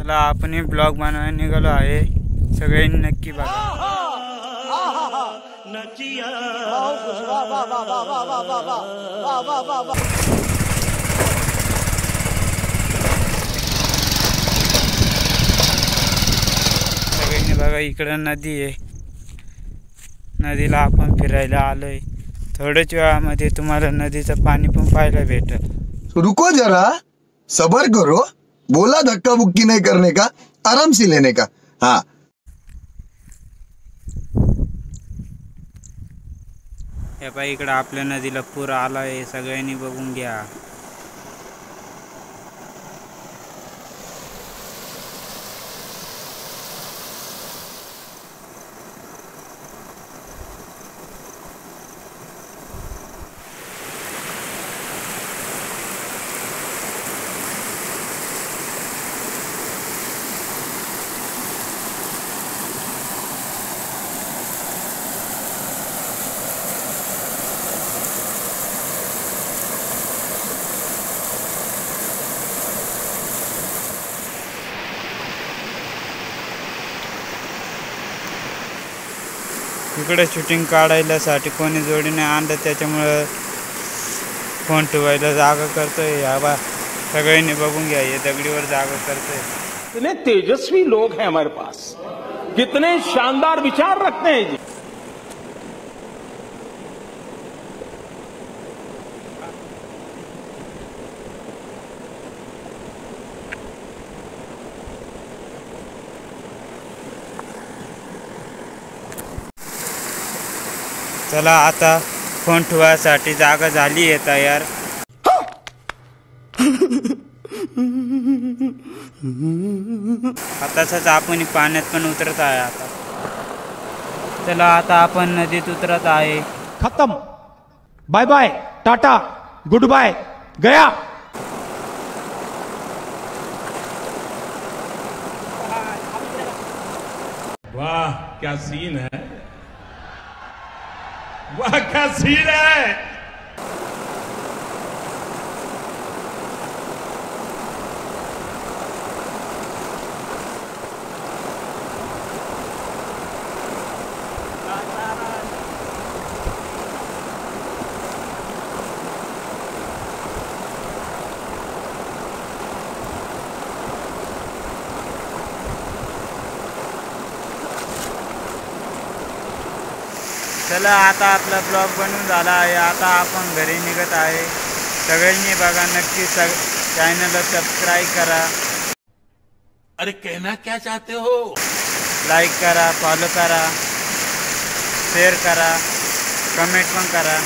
चला आपण ब्लॉग बनवायला निघालो आहे, सगळ्यांनी नक्की बघा। सगळ्यांनी बघा, इकडे नदी आहे, नदीला आपण फिरायला आलोय। थोड्याच वेळामध्ये तुम्हाला नदीचं पाणी पण पाहायला भेटेल। रुको जरा, सबर करो, बोला धक्का बुक्की नहीं करने का, आराम से लेने का। हाँ, हे पाय इकडे आपल्या नदीला पूर आलाय, सगळ्यांनी बघून घ्या। इकडे शूटिंग काढायसाठी कोणी जोडीने आणलं, त्याच्यामुळे फोन ठेवायला जागा करतोय। या सगळ्यांनी बघून घ्या, हे दगडीवर जागा करतोय। कितने तेजस्वी लोग हैं हमारे पास, कितने शानदार विचार रखते हैं जी। चला आता फोन ठेवायसाठी जागा झाली आहे तयार। आताच आपण पाण्यात पण उतरत आहे आता। चला आता आपण नदीत उतरत आहे। खत्म, bye bye, tata, good bye. वाह क्या सीन है, वाह क्या सीन है। चला आता आपला ब्लॉग बनून झाला आहे, आता आपण घरी निघत आहे। सगळ्यांनी बघा, नक्की चॅनलला सबस्क्राईब करा। अरे कहना क्या चाहते हो, लाईक करा, फॉलो करा, शेअर करा, कमेंट पण करा।